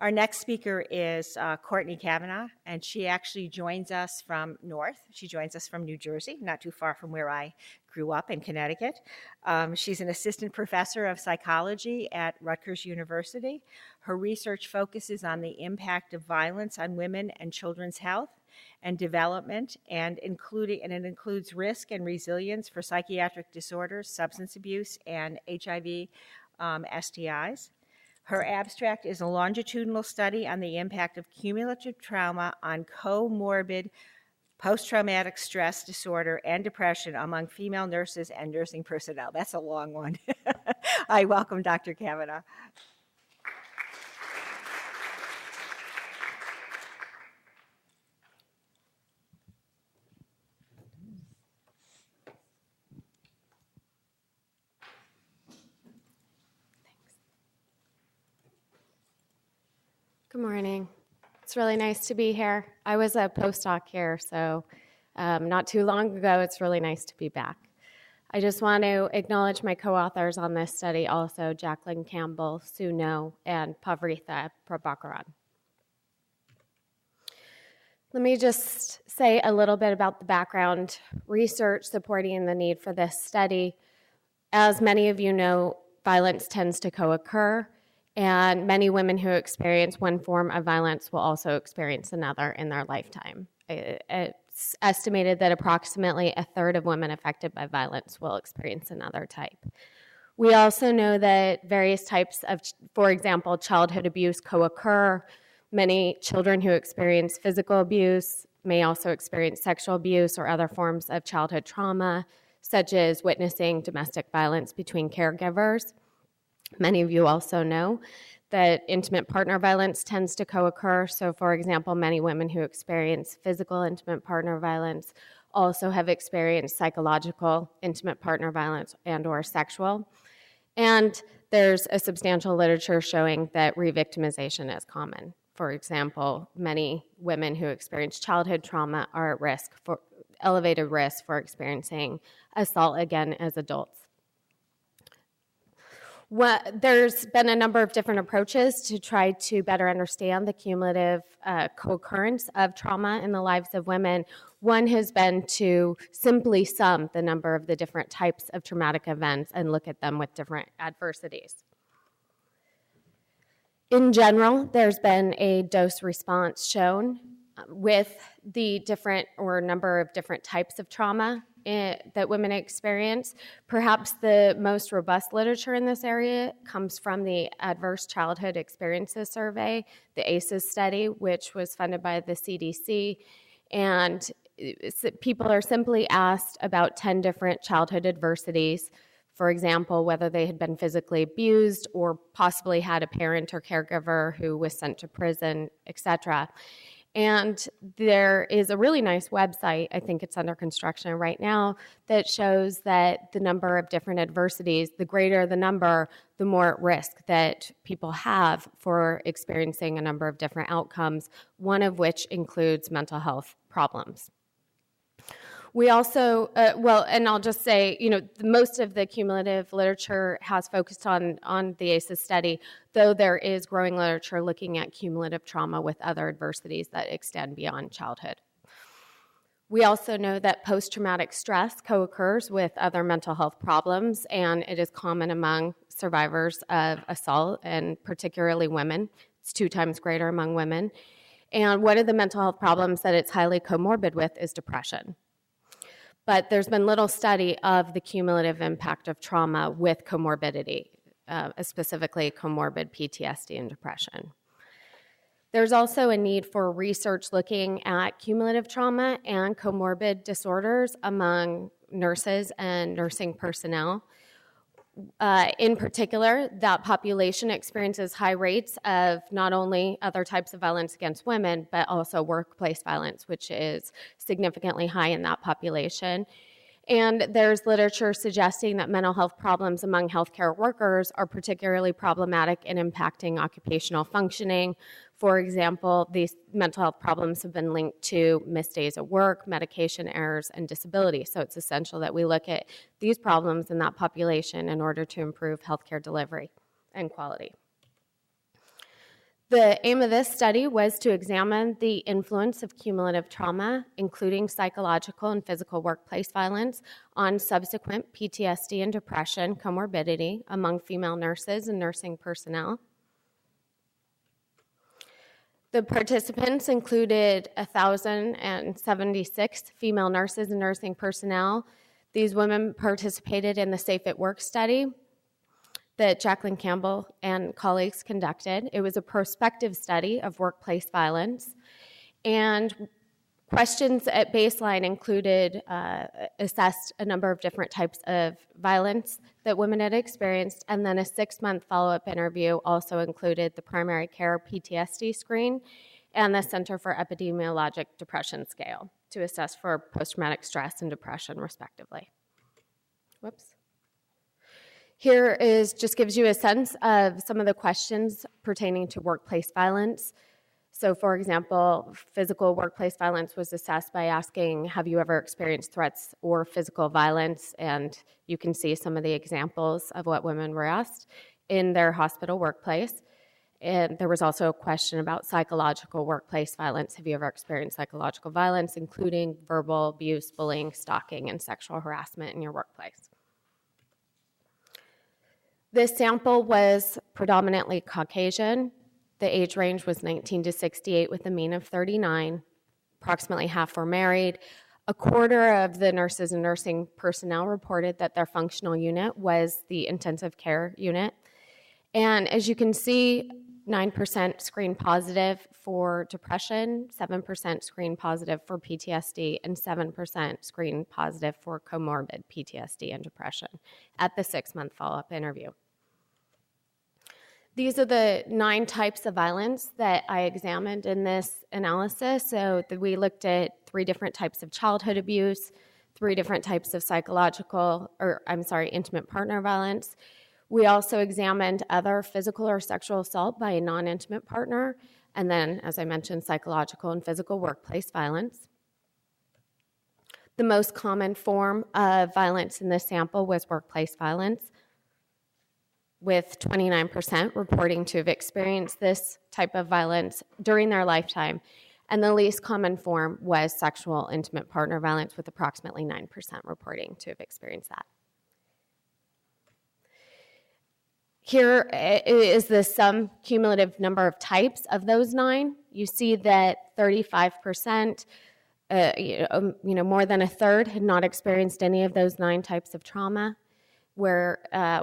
Our next speaker is Courtney Kavanaugh, and she actually joins us from north. She joins us from New Jersey, not too far from where I grew up in Connecticut. She's an assistant professor of psychology at Rutgers University. Her research focuses on the impact of violence on women and children's health and development, and it includes risk and resilience for psychiatric disorders, substance abuse, and HIV STIs. Her abstract is a longitudinal study on the impact of cumulative trauma on comorbid post-traumatic stress disorder and depression among female nurses and nursing personnel. That's a long one. I welcome Dr. Kavanaugh. Good morning. It's really nice to be here. I was a postdoc here, so not too long ago. It's really nice to be back. I just want to acknowledge my co-authors on this study also, Jacqueline Campbell, Sue No, and Pavritha Prabhakaran. Let me just say a little bit about the background research supporting the need for this study. As many of you know, violence tends to co-occur, and many women who experience one form of violence will also experience another in their lifetime. It's estimated that approximately a third of women affected by violence will experience another type. We also know that various types of, for example, childhood abuse co-occur. Many children who experience physical abuse may also experience sexual abuse or other forms of childhood trauma, such as witnessing domestic violence between caregivers. Many of you also know that intimate partner violence tends to co-occur. So, for example, many women who experience physical intimate partner violence also have experienced psychological intimate partner violence and or sexual. And there's a substantial literature showing that re-victimization is common. For example, many women who experience childhood trauma are at risk for elevated risk for experiencing assault again as adults. There's been a number of different approaches to try to better understand the cumulative co-occurrence of trauma in the lives of women. One has been to simply sum the number of the different types of traumatic events and look at them with different adversities. In general, there's been a dose response shown with the different or number of different types of trauma that women experience. Perhaps the most robust literature in this area comes from the Adverse Childhood Experiences Survey, the ACEs study, which was funded by the CDC. And people are simply asked about 10 different childhood adversities. For example, whether they had been physically abused or possibly had a parent or caregiver who was sent to prison, etc. And there is a really nice website, I think it's under construction right now, that shows that the number of different adversities, the greater the number, the more at risk that people have for experiencing a number of different outcomes, one of which includes mental health problems. We also, and I'll just say, most of the cumulative literature has focused on the ACEs study, though there is growing literature looking at cumulative trauma with other adversities that extend beyond childhood. We also know that post-traumatic stress co-occurs with other mental health problems, and it is common among survivors of assault, and particularly women. It's 2 times greater among women. And one of the mental health problems that it's highly comorbid with is depression. But there's been little study of the cumulative impact of trauma with comorbidity, specifically comorbid PTSD and depression. There's also a need for research looking at cumulative trauma and comorbid disorders among nurses and nursing personnel. In particular, that population experiences high rates of not only other types of violence against women, but also workplace violence, which is significantly high in that population. And there's literature suggesting that mental health problems among healthcare workers are particularly problematic in impacting occupational functioning. For example, these mental health problems have been linked to missed days at work, medication errors, and disability. So it's essential that we look at these problems in that population in order to improve healthcare delivery and quality. The aim of this study was to examine the influence of cumulative trauma, including psychological and physical workplace violence, on subsequent PTSD and depression comorbidity among female nurses and nursing personnel. The participants included 1,076 female nurses and nursing personnel. These women participated in the Safe at Work study that Jacqueline Campbell and colleagues conducted. It was a prospective study of workplace violence, and questions at baseline included assessed a number of different types of violence that women had experienced, and then a 6-month follow-up interview also included the primary care PTSD screen and the Center for Epidemiologic Depression scale to assess for post-traumatic stress and depression, respectively. Whoops. Here just gives you a sense of some of the questions pertaining to workplace violence. So, for example, physical workplace violence was assessed by asking, have you ever experienced threats or physical violence? And you can see some of the examples of what women were asked in their hospital workplace. And there was also a question about psychological workplace violence. Have you ever experienced psychological violence, including verbal abuse, bullying, stalking, and sexual harassment in your workplace? This sample was predominantly Caucasian. The age range was 19 to 68 with a mean of 39. Approximately half were married. A quarter of the nurses and nursing personnel reported that their functional unit was the intensive care unit. And as you can see, 9% screen positive for depression, 7% screen positive for PTSD, and 7% screen positive for comorbid PTSD and depression at the 6-month follow-up interview. These are the 9 types of violence that I examined in this analysis. So we looked at 3 different types of childhood abuse, 3 different types of intimate partner violence. We also examined other physical or sexual assault by a non-intimate partner, and then, as I mentioned, psychological and physical workplace violence. The most common form of violence in this sample was workplace violence, with 29% reporting to have experienced this type of violence during their lifetime, and the least common form was sexual intimate partner violence, with approximately 9% reporting to have experienced that. Here is the sum cumulative number of types of those 9. You see that 35%, more than a third, had not experienced any of those 9 types of trauma, where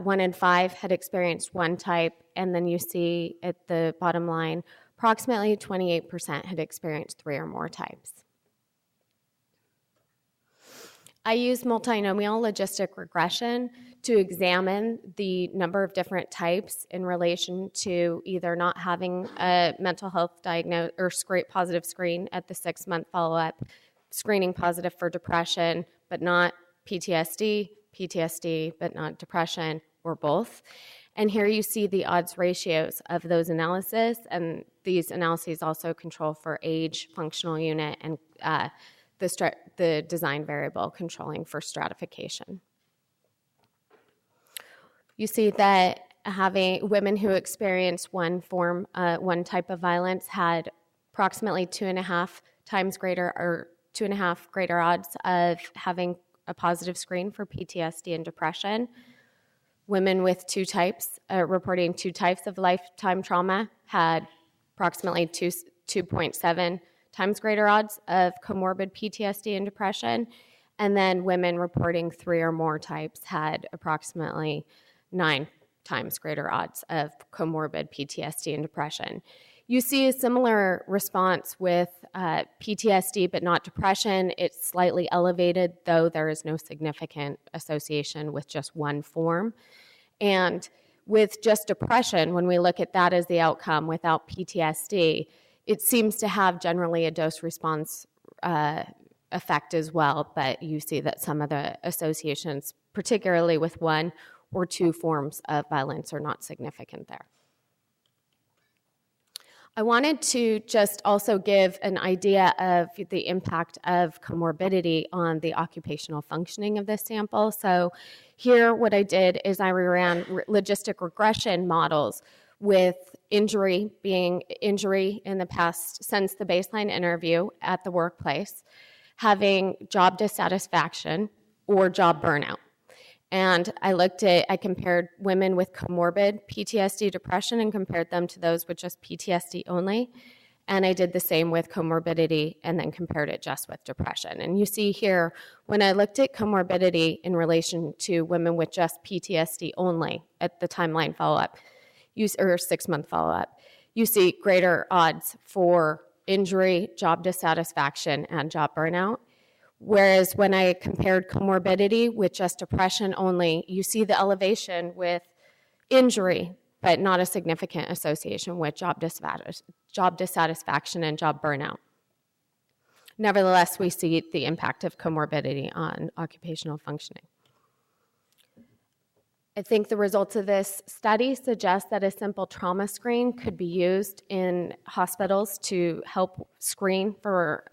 1 in 5 had experienced one type, and then you see at the bottom line, approximately 28% had experienced 3 or more types. I use multinomial logistic regression to examine the number of different types in relation to either not having a mental health diagnosis or positive screen at the 6-month follow-up, screening positive for depression but not PTSD, PTSD but not depression, or both. And here you see the odds ratios of those analyses, and these analyses also control for age, functional unit, and the design variable controlling for stratification. You see that having women who experience one type of violence had approximately 2.5 times greater, or 2.5 greater odds of having a positive screen for PTSD and depression. Women with 2 types, reporting 2 types of lifetime trauma, had approximately 2.7 times greater odds of comorbid PTSD and depression, and then women reporting 3 or more types had approximately 9 times greater odds of comorbid PTSD and depression. You see a similar response with PTSD but not depression. It's slightly elevated, though there is no significant association with just one form. And with just depression, when we look at that as the outcome without PTSD, it seems to have generally a dose-response effect as well, but you see that some of the associations, particularly with 1 or 2 forms of violence, are not significant there. I wanted to just also give an idea of the impact of comorbidity on the occupational functioning of this sample. So here what I did is I ran logistic regression models with injury being injury in the past since the baseline interview at the workplace, having job dissatisfaction, or job burnout. And I compared women with comorbid PTSD, depression, and compared them to those with just PTSD only. And I did the same with comorbidity and then compared it just with depression. And you see here, when I looked at comorbidity in relation to women with just PTSD only at the timeline follow-up, or 6-month follow-up, you see greater odds for injury, job dissatisfaction, and job burnout. Whereas when I compared comorbidity with just depression only, you see the elevation with injury, but not a significant association with job dissatisfaction and job burnout. Nevertheless, we see the impact of comorbidity on occupational functioning. I think the results of this study suggest that a simple trauma screen could be used in hospitals to help screen for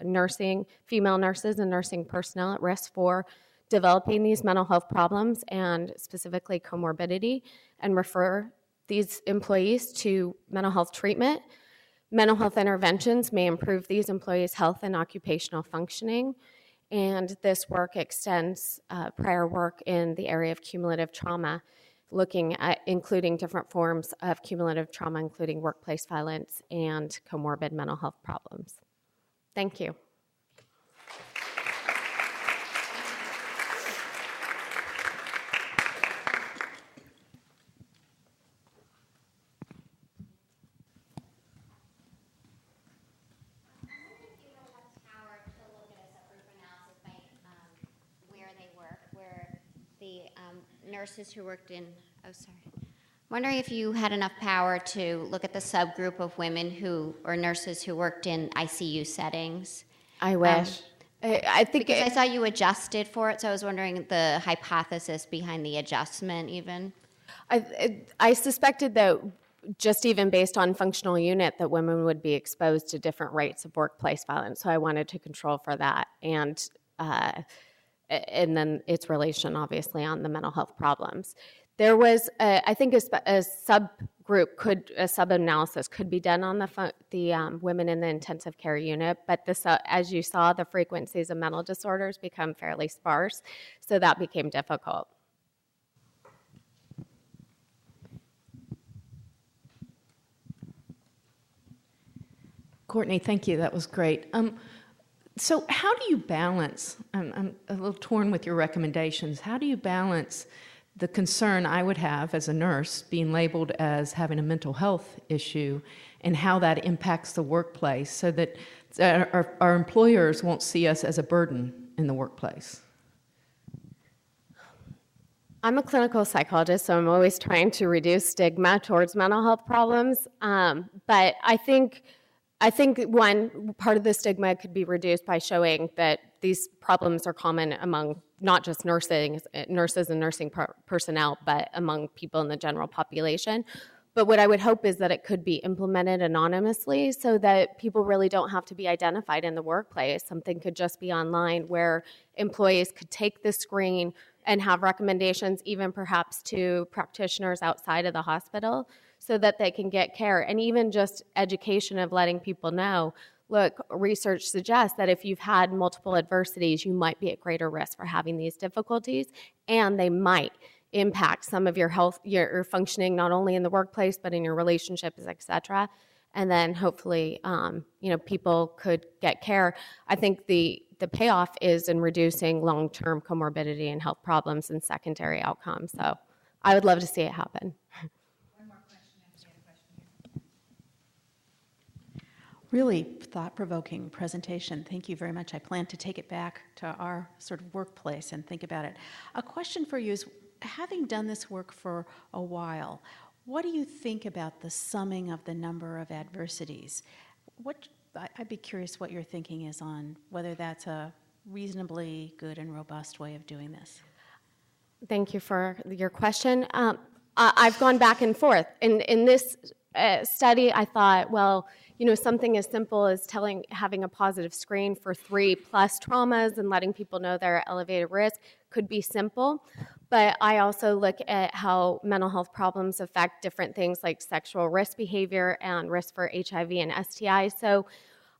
female nurses and nursing personnel at risk for developing these mental health problems and specifically comorbidity, and refer these employees to mental health treatment. Mental health interventions may improve these employees' health and occupational functioning. And this work extends prior work in the area of cumulative trauma, looking at including different forms of cumulative trauma, including workplace violence and comorbid mental health problems. Thank you. Nurses who worked in, wondering if you had enough power to look at the subgroup of women or nurses who worked in ICU settings. I wish. I think because I saw you adjusted for it, so I was wondering the hypothesis behind the adjustment even. I suspected that just even based on functional unit that women would be exposed to different rates of workplace violence, so I wanted to control for that. And then its relation, obviously, on the mental health problems. There was, I think, a sub-analysis could be done on the women in the intensive care unit, but this, as you saw, the frequencies of mental disorders become fairly sparse, so that became difficult. Courtney, thank you. That was great. So how do you balance, I'm a little torn with your recommendations, how do you balance the concern I would have as a nurse being labeled as having a mental health issue and how that impacts the workplace so that our employers won't see us as a burden in the workplace? I'm a clinical psychologist, so I'm always trying to reduce stigma towards mental health problems, but I think one part of the stigma could be reduced by showing that these problems are common among not just nurses and nursing personnel, but among people in the general population. But what I would hope is that it could be implemented anonymously so that people really don't have to be identified in the workplace. Something could just be online where employees could take the screen and have recommendations, even perhaps to practitioners outside of the hospital, so that they can get care. And even just education of letting people know, look, research suggests that if you've had multiple adversities, you might be at greater risk for having these difficulties, and they might impact some of your health, your functioning, not only in the workplace, but in your relationships, et cetera. And then hopefully, people could get care. I think the payoff is in reducing long-term comorbidity and health problems and secondary outcomes. So I would love to see it happen. Really thought-provoking presentation. Thank you very much. I plan to take it back to our sort of workplace and think about it. A question for you is, having done this work for a while, what do you think about the summing of the number of adversities? I'd be curious what your thinking is on whether that's a reasonably good and robust way of doing this. Thank you for your question. I've gone back and forth. In this study, I thought, well, something as simple as having a positive screen for 3+ traumas and letting people know they're at elevated risk could be simple. but I also look at how mental health problems affect different things like sexual risk behavior and risk for HIV and STI. So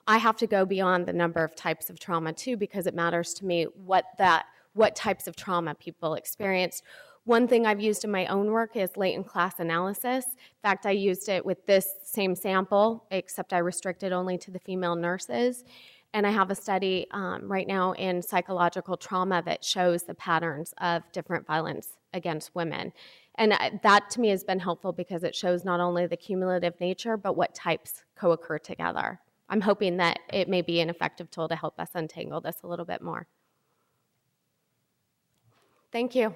I have to go beyond the number of types of trauma too, because it matters to me what types of trauma people experienced. One thing I've used in my own work is latent class analysis. In fact, I used it with this same sample, except I restricted only to the female nurses. And I have a study right now in psychological trauma that shows the patterns of different violence against women. And that to me has been helpful because it shows not only the cumulative nature, but what types co-occur together. I'm hoping that it may be an effective tool to help us untangle this a little bit more. Thank you.